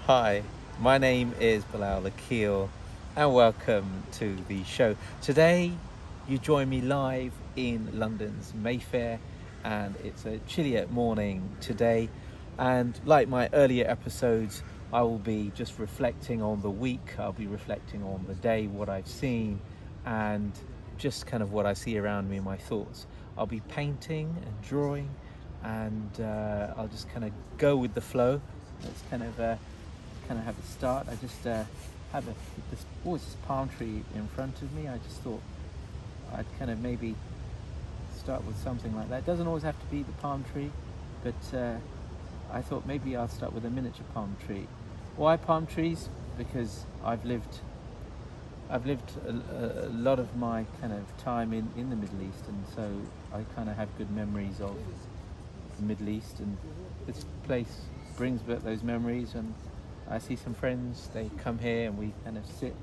Hi, my name is Bilal Akil and welcome to the show. Today you join me live in London's Mayfair and it's a chilly morning today, and like my earlier episodes I will be just reflecting on the week, I'll be reflecting on the day, what I've seen and just kind of what I see around me, my thoughts. I'll be painting and drawing and I'll just kind of go with the flow. Let's kind of have a start. I just have this palm tree in front of me. I just thought I'd kind of maybe start with something like that. It doesn't always have to be the palm tree, but I thought maybe I'll start with a miniature palm tree. Why palm trees? Because I've lived a lot of my kind of time in the Middle East, and so I kind of have good memories of the Middle East, and this place brings back those memories. And I see some friends, they come here and we kind of sit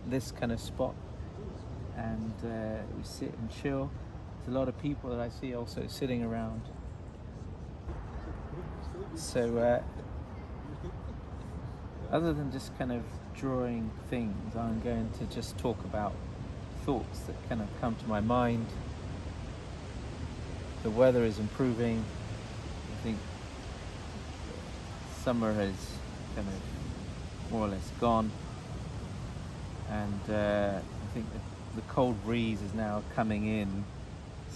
this kind of spot and we sit and chill. There's a lot of people that I see also sitting around. So other than just kind of drawing things, I'm going to just talk about thoughts that kind of come to my mind. The weather is improving. I think summer has kind of more or less gone, and I think the cold breeze is now coming in,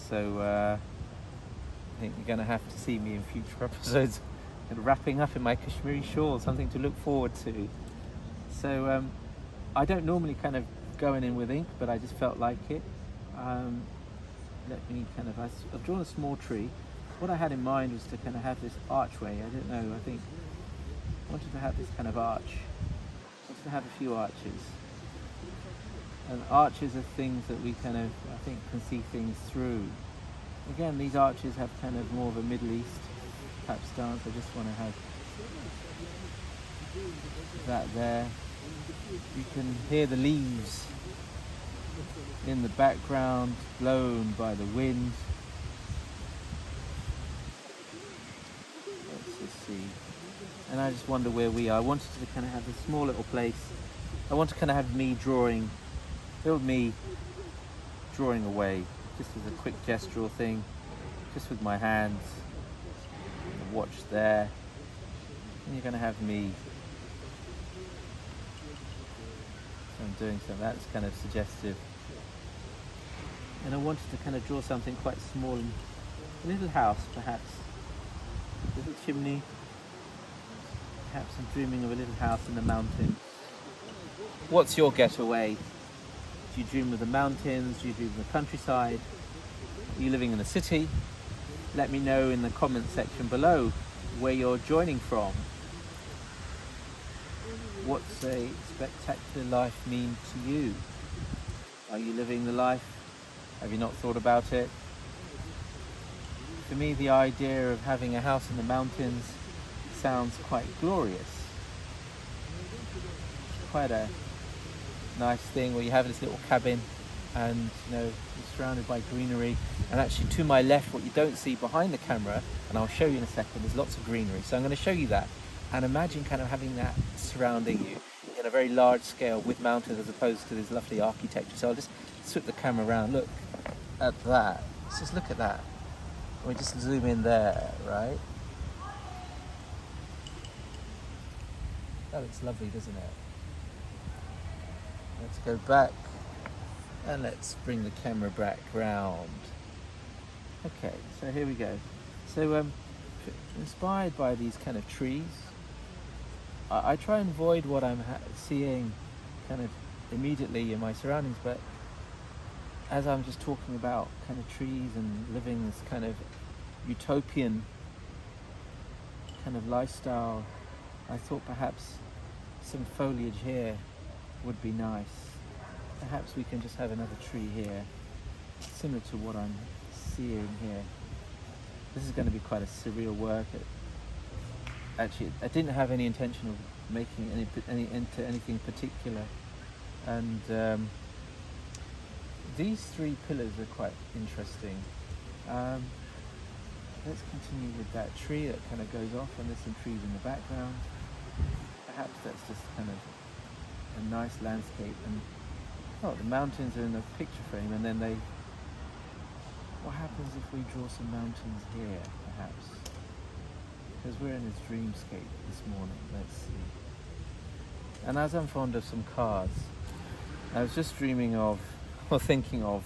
so I think you're going to have to see me in future episodes and wrapping up in my Kashmiri shawl, something to look forward to. So I don't normally kind of go in with ink, but I just felt like it. I've drawn a small tree. What I had in mind was to kind of have this archway. I don't know, I think I wanted to have this kind of arch. I wanted to have a few arches. And arches are things that we kind of, I think, can see things through. Again, these arches have kind of more of a Middle East type stance. I just want to have that there. You can hear the leaves in the background blown by the wind. Let's just see. And I just wonder where we are. I wanted to kind of have a small little place. I want to kind of have me drawing, build me drawing away, just as a quick gestural thing, just with my hands, the watch there, and you're going to have me. So I'm doing something that's kind of suggestive. And I wanted to kind of draw something quite small, a little house perhaps, a little chimney. Perhaps I'm dreaming of a little house in the mountains. What's your getaway? Do you dream of the mountains? Do you dream of the countryside? Are you living in a city? Let me know in the comment section below where you're joining from. What's a spectacular life mean to you? Are you living the life? Have you not thought about it? For me, the idea of having a house in the mountains sounds quite glorious. Quite a nice thing where you have this little cabin and you're surrounded by greenery, and actually to my left, what you don't see behind the camera, and I'll show you in a second, there's lots of greenery, so I'm going to show you that, and imagine kind of having that surrounding you in a very large scale with mountains as opposed to this lovely architecture. So I'll just swip the camera around. Look at that. Let's just look at that. We just zoom in there, right? That looks lovely, doesn't it? Let's go back and let's bring the camera back round. Okay, so here we go. So inspired by these kind of trees, I try and avoid what I'm seeing kind of immediately in my surroundings, but as I'm just talking about kind of trees and living this kind of utopian kind of lifestyle, I thought perhaps some foliage here would be nice. Perhaps we can just have another tree here, similar to what I'm seeing here. This is going to be quite a surreal work. Actually, I didn't have any intention of making any into anything particular, and these three pillars are quite interesting. Let's continue with that tree that kind of goes off, and there's some trees in the background. Perhaps nice landscape, and oh, the mountains are in the picture frame, and then what happens if we draw some mountains here, perhaps? Because we're in this dreamscape this morning. Let's see. And as I'm fond of some cars, I was just dreaming of, or thinking of,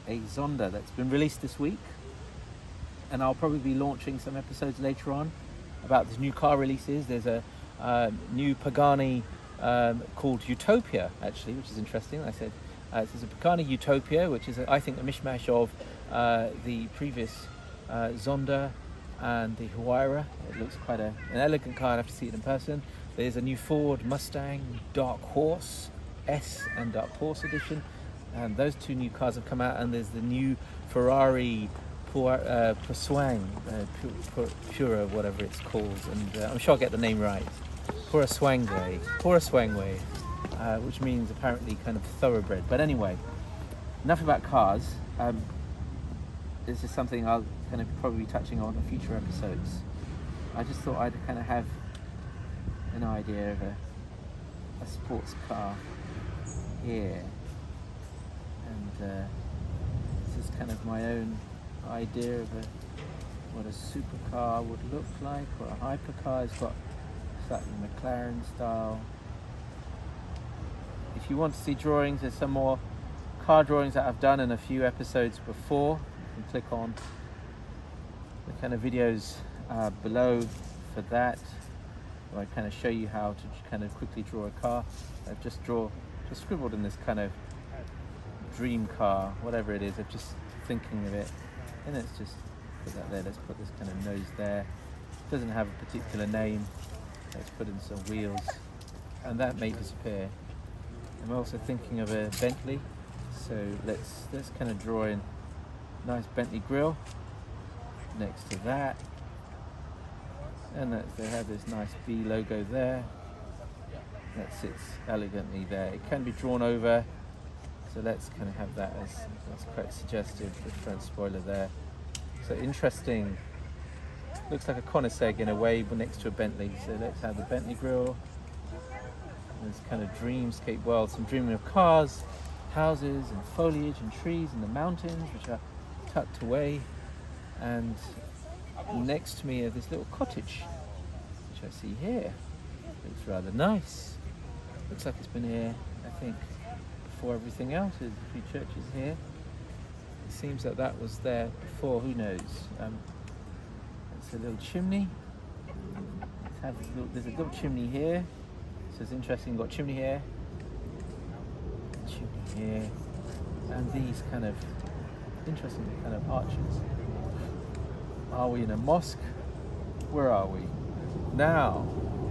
a Zonda that's been released this week, and I'll probably be launching some episodes later on about these new car releases. There's a new Pagani called Utopia, actually, which is interesting. I said there's a Pagani Utopia, which is I think a mishmash of the previous Zonda and the Huayra. It looks quite an elegant car. I'd have to see it in person. There's a new Ford Mustang Dark Horse S and Dark Horse edition, and those two new cars have come out. And there's the new Ferrari Purswang, Pura, whatever it's called, and I'm sure I'll get the name right. Purswangway, which means apparently kind of thoroughbred. But anyway, enough about cars. This is something I'll kind of probably be touching on in future episodes. I just thought I'd kind of have an idea of a sports car here, and this is kind of my own idea of what a supercar would look like, or a hypercar. It's got slightly McLaren style. If you want to see drawings, there's some more car drawings that I've done in a few episodes before. You can click on the kind of videos below for that, where I kind of show you how to kind of quickly draw a car. I've just scribbled in this kind of dream car, whatever it is. I'm just thinking of it, and let's just put that there. Let's put this kind of nose there. It doesn't have a particular name. Let's put in some wheels, and that may disappear. I'm also thinking of a Bentley, so let's kind of draw in nice Bentley grille next to that, and they have this nice B logo there that sits elegantly there. It can be drawn over, so let's kind of have that as, that's quite suggestive, the front spoiler there. So interesting, looks like a Koenigsegg in a way, but next to a Bentley. So let's have the Bentley grille, this kind of dreamscape world. So I'm dreaming of cars, houses and foliage and trees and the mountains, which are tucked away, and next to me is this little cottage, which I see here. Looks rather nice. Looks like it's been here, I think, before everything else. There's a few churches here. It seems that that was there before, who knows. It's a little chimney. There's a little chimney here. So it's interesting, got chimney here, and these kind of interesting kind of arches. Are we in a mosque? Where are we? Now,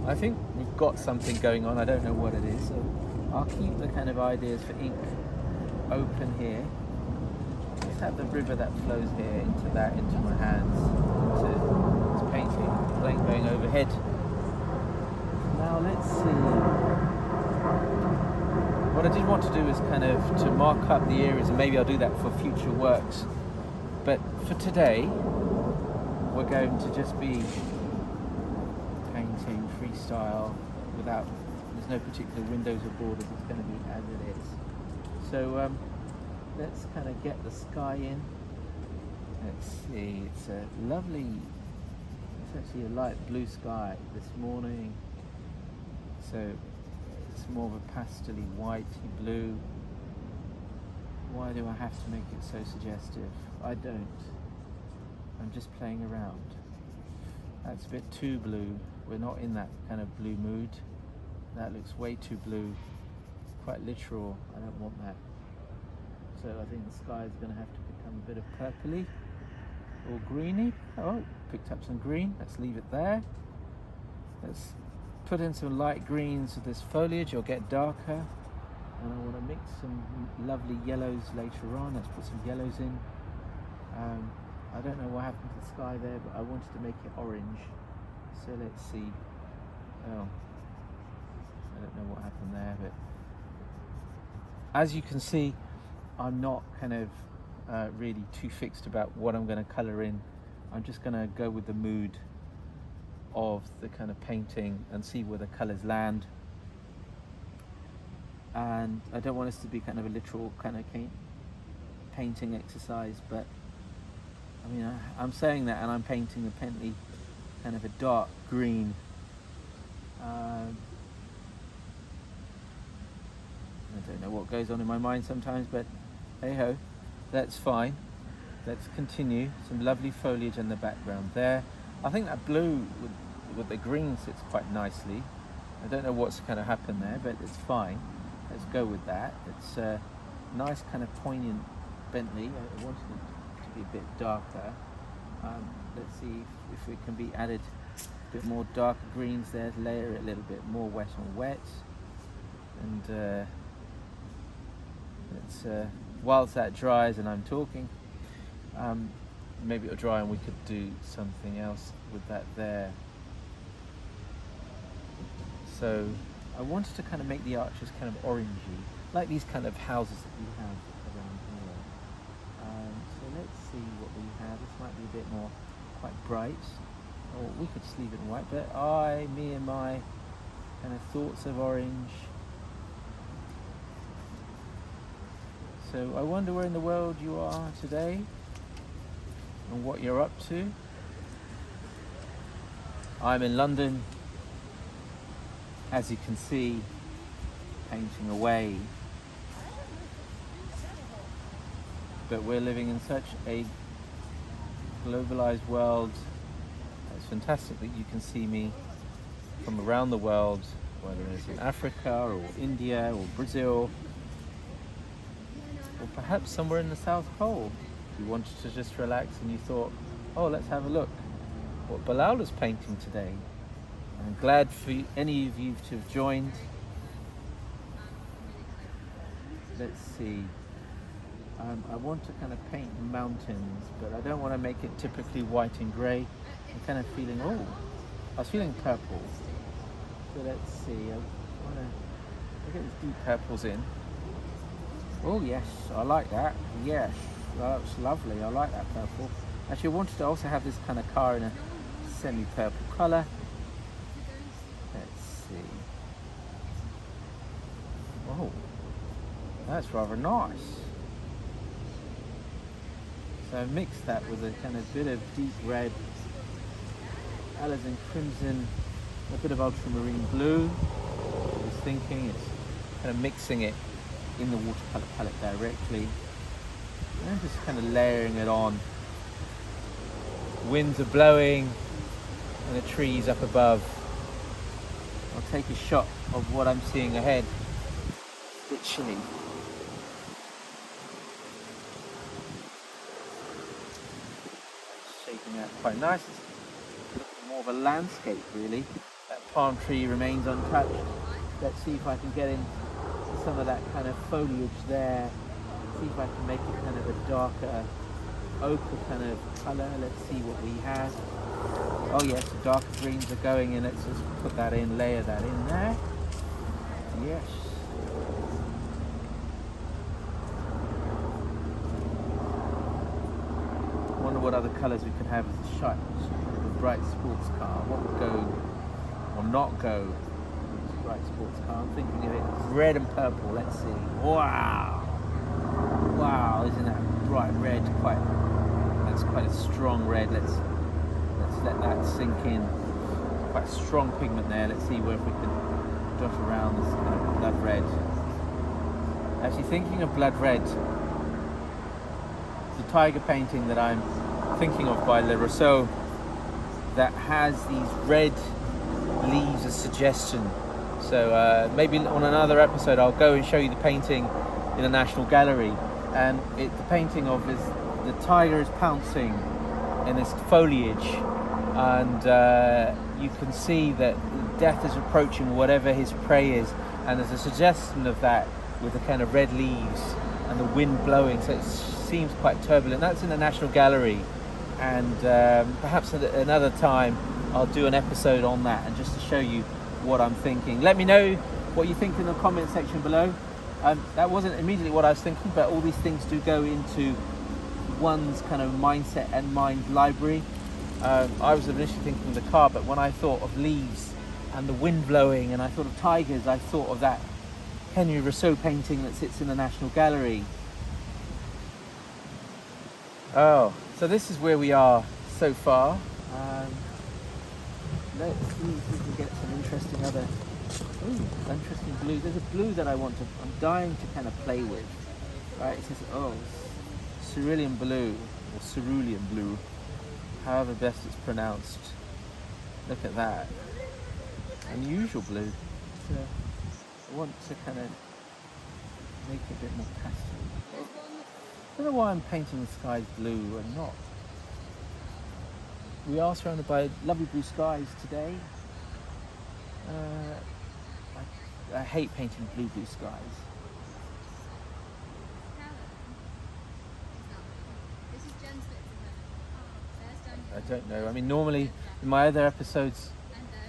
I think we've got something going on. I don't know what it is, so I'll keep the kind of ideas for ink open here. Let's have the river that flows here into my hands, into this painting, plane going overhead. Now let's see. What I did want to do is kind of to mark up the areas, and maybe I'll do that for future works. But for today, we're going to just be painting freestyle there's no particular windows or borders. It's going to be as it is. So let's kind of get the sky in. Let's see, it's actually a light blue sky this morning. So it's more of a pastel-y whitey blue. Why do I have to make it so suggestive? I don't. I'm just playing around. That's a bit too blue. We're not in that kind of blue mood. That looks way too blue. Quite literal. I don't want that. So I think the sky is going to have to become a bit of purpley or greeny. Oh, picked up some green. Let's leave it there. Let's put in some light greens with this foliage. It'll get darker. And I want to mix some lovely yellows later on. Let's put some yellows in. I don't know what happened to the sky there, but I wanted to make it orange. So let's see. Oh, I don't know what happened there, but as you can see, I'm not kind of really too fixed about what I'm going to colour in. I'm just going to go with the mood of the kind of painting and see where the colours land. and I don't want this to be kind of a literal kind of painting exercise, but I mean, I'm saying that and I'm painting apparently kind of a dark green. I don't know what goes on in my mind sometimes, but hey ho, that's fine. Let's continue. Some lovely foliage in the background there. I think that blue with the green sits quite nicely. I don't know what's kind of happened there, but it's fine. Let's go with that. It's a nice kind of poignant Bentley. I wanted it to be a bit darker. Let's see if it can be added a bit more darker greens there, layer it a little bit more wet on wet. And whilst that dries and I'm talking, maybe it'll dry and we could do something else with that there. So I wanted to kind of make the arches kind of orangey, like these kind of houses that we have around here. So let's see what we have. This might be a bit more quite bright, or we could just leave it in white, but me and my kind of thoughts of orange. So I wonder where in the world you are today and what you're up to. I'm in London, as you can see, painting away. But we're living in such a globalized world. It's fantastic that you can see me from around the world, whether it's in Africa or India or Brazil, or perhaps somewhere in the South Pole. You wanted to just relax and you thought, oh, let's have a look what Bilal is painting today. I'm glad for any of you to have joined. Let's see. I want to kind of paint mountains, but I don't want to make it typically white and grey. I'm kind of feeling, I was feeling purple. So let's see. I want to get these deep purples in. Oh yes, I like that. Yes, that's lovely. I like that purple. Actually, I wanted to also have this kind of car in a semi-purple colour. Let's see. Oh, that's rather nice. So I mixed that with a kind of bit of deep red, alizarin crimson, a bit of ultramarine blue. I was thinking it's kind of mixing it in the watercolor palette directly, and just kind of layering it on. Winds are blowing and the trees up above. I'll take a shot of what I'm seeing ahead. It's a bit chilly. Shaping out quite nice. It's more of a landscape really. That palm tree remains untouched. Let's see if I can get in some of that kind of foliage there. See if I can make it kind of a darker ochre kind of colour. Let's see what we have. Oh yes, the darker greens are going in. Let's just put that in, layer that in there. Yes. Wonder what other colours we could have as a shot. A bright sports car. What would go or not go? Bright sports car. I'm thinking of it red and purple. Let's see. Wow. Wow, isn't that bright red? That's quite a strong red. Let's let that sink in. Quite a strong pigment there. Let's see where if we can dot around this kind of blood red. Actually, thinking of blood red, the tiger painting that I'm thinking of by Le Rousseau that has these red leaves as suggestion. So maybe on another episode I'll go and show you the painting in the National Gallery, and the painting of is the tiger is pouncing in this foliage, and you can see that death is approaching whatever his prey is, and there's a suggestion of that with the kind of red leaves and the wind blowing, so it seems quite turbulent. That's in the National Gallery, and perhaps at another time I'll do an episode on that, and just to show you what I'm thinking. Let me know what you think in the comment section below. That wasn't immediately what I was thinking, but all these things do go into one's kind of mindset and mind library. I was initially thinking of the car, but when I thought of leaves and the wind blowing and I thought of tigers, I thought of that Henry Rousseau painting that sits in the National Gallery. Oh, so this is where we are so far. Let's see if we can get some interesting interesting blues. There's a blue that I'm dying to kind of play with. Right, it says, cerulean blue, or cerulean blue, however best it's pronounced. Look at that. Unusual blue. So I want to kind of make it a bit more pastel. I don't know why I'm painting the skies blue and not. We are surrounded by lovely blue skies today. I hate painting blue skies. I don't know. I mean, normally in my other episodes,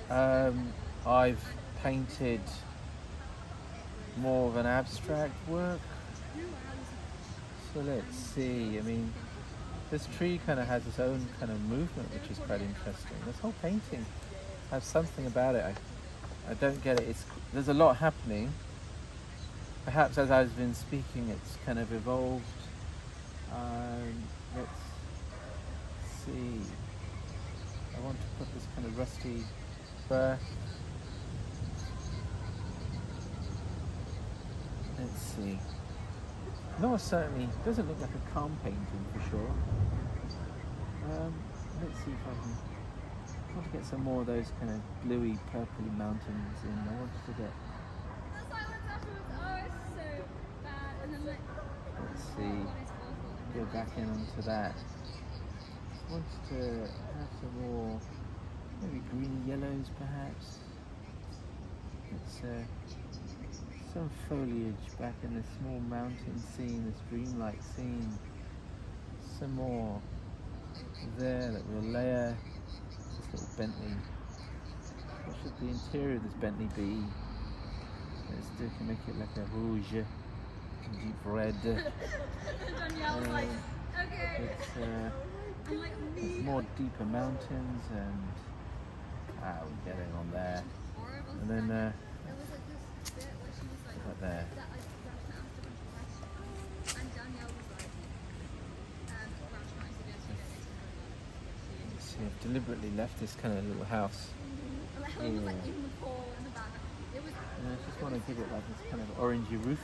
I've painted more of an abstract work. So let's see. I mean, this tree kind of has its own kind of movement, which is quite interesting. This whole painting has something about it. I don't get it. There's a lot happening. Perhaps as I've been speaking, it's kind of evolved. Let's see. I want to put this kind of rusty fur. Let's see. No, certainly doesn't look like a calm painting for sure. Let's see if I want to get some more of those kind of bluey, purpley mountains in. I wanted to get. Let's see. Go back in onto that. I wanted to have some more, maybe greeny yellows perhaps. It's some foliage back in this small mountain scene, this dreamlike scene. Some more there that we'll layer. This little Bentley. What should the interior of this Bentley be? Let's do, can make it like a rouge, deep red. It's more deeper mountains and we're getting on there. And then right there. See, I've deliberately left this kind of little house here. And I just want to give it like this kind of orangey roof.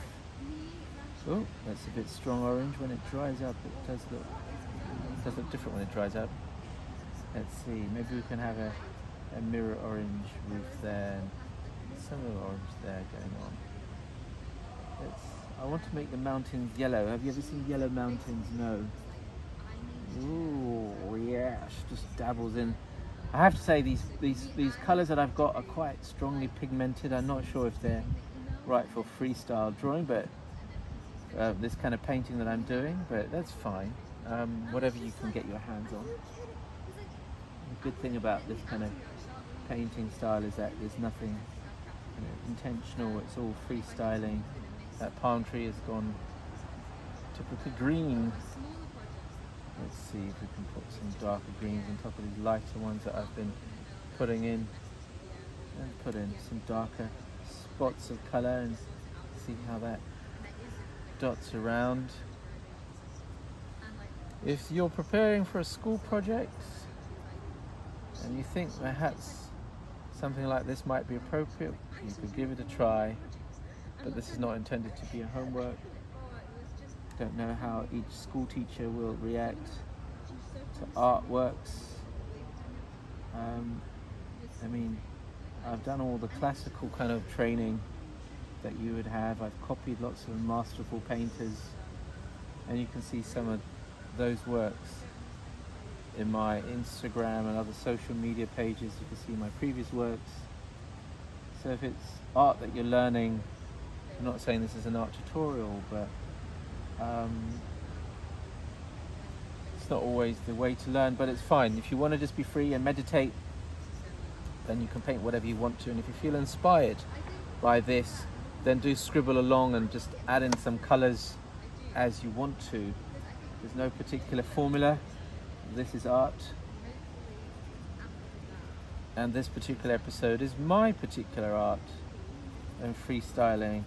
Oh, that's a bit strong orange. When it dries up, it does look different when it dries up. Let's see, maybe we can have a mirror orange roof there and some little orange there going on. I want to make the mountains yellow. Have you ever seen yellow mountains? No. Ooh, yeah, just dabbles in. I have to say these colours that I've got are quite strongly pigmented. I'm not sure if they're right for freestyle drawing, but this kind of painting that I'm doing, but that's fine. Whatever you can get your hands on. The good thing about this kind of painting style is that there's nothing intentional, it's all freestyling. That palm tree has gone typically green. Let's see if we can put some darker greens on top of these lighter ones that I've been putting in. And put in some darker spots of colour and see how that dots around. If you're preparing for a school project and you think perhaps something like this might be appropriate, you could give it a try, but this is not intended to be a homework. Don't know how each school teacher will react to artworks. I mean, I've done all the classical kind of training that you would have. I've copied lots of masterful painters, and you can see some of those works in my Instagram and other social media pages. You can see my previous works. So if it's art that you're learning, I'm not saying this is an art tutorial, but it's not always the way to learn, but it's fine. If you want to just be free and meditate, then you can paint whatever you want to. And if you feel inspired by this, then do scribble along and just add in some colors as you want to. There's no particular formula. This is art. And this particular episode is my particular art and freestyling.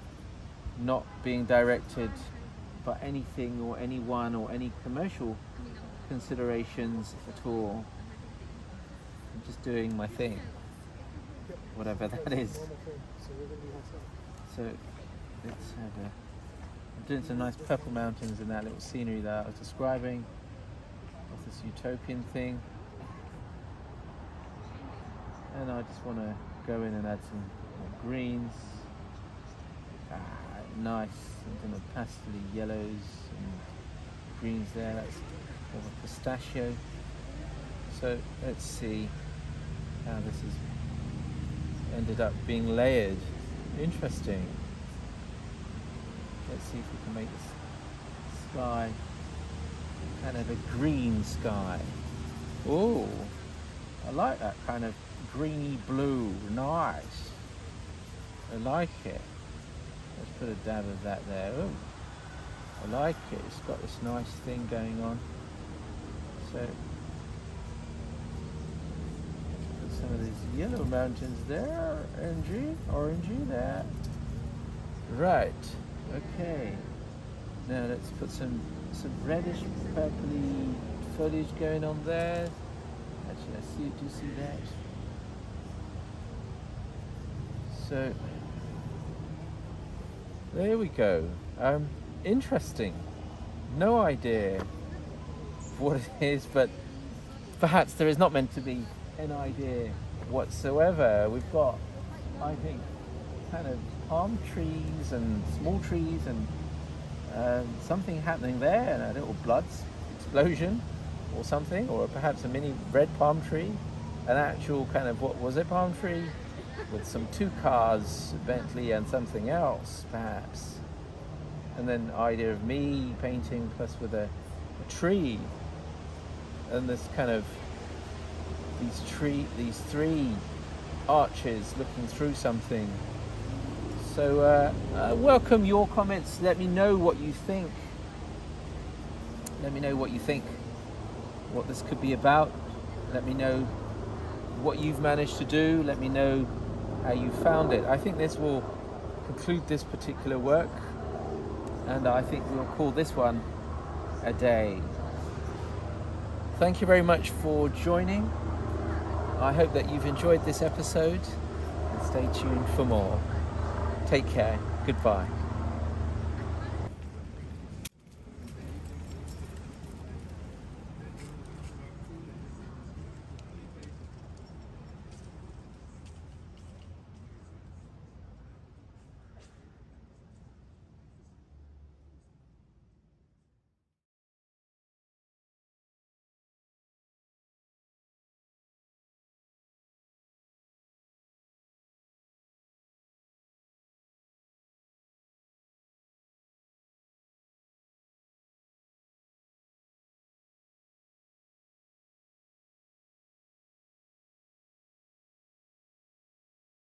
not being directed by anything or anyone or any commercial considerations at all. I'm just doing my thing, whatever that is. So let's have a... I'm doing some nice purple mountains in that little scenery that I was describing of this utopian thing. And I just want to go in and add some more greens. Nice, some kind of pastel yellows and greens there. That's more of a pistachio. So let's see how this has ended up being layered. Interesting. Let's see if we can make this sky kind of a green sky. Oh, I like that kind of greeny blue. Nice. I like it. Let's put a dab of that there. Oh, I like it. It's got this nice thing going on. So put some of these yellow mountains there. Orangey there. Right. Okay. Now let's put some reddish purpley foliage going on there. Actually, do you see that? So there we go. Interesting. No idea what it is, but perhaps there is not meant to be an idea whatsoever. We've got, I think, kind of palm trees and small trees and something happening there, and a little blood explosion or something, or perhaps a mini red palm tree, an actual kind of, what was it, palm tree with some two cars, a Bentley and something else perhaps, and then idea of me painting plus with a tree, and this kind of these three arches looking through something. So welcome your comments. Let me know what you think. Let me know what you think, what this could be about. Let me know what you've managed to do. Let me know how you found it. I think this will conclude this particular work, and I think we'll call this one a day. Thank you very much for joining. I hope that you've enjoyed this episode, and stay tuned for more. Take care. Goodbye.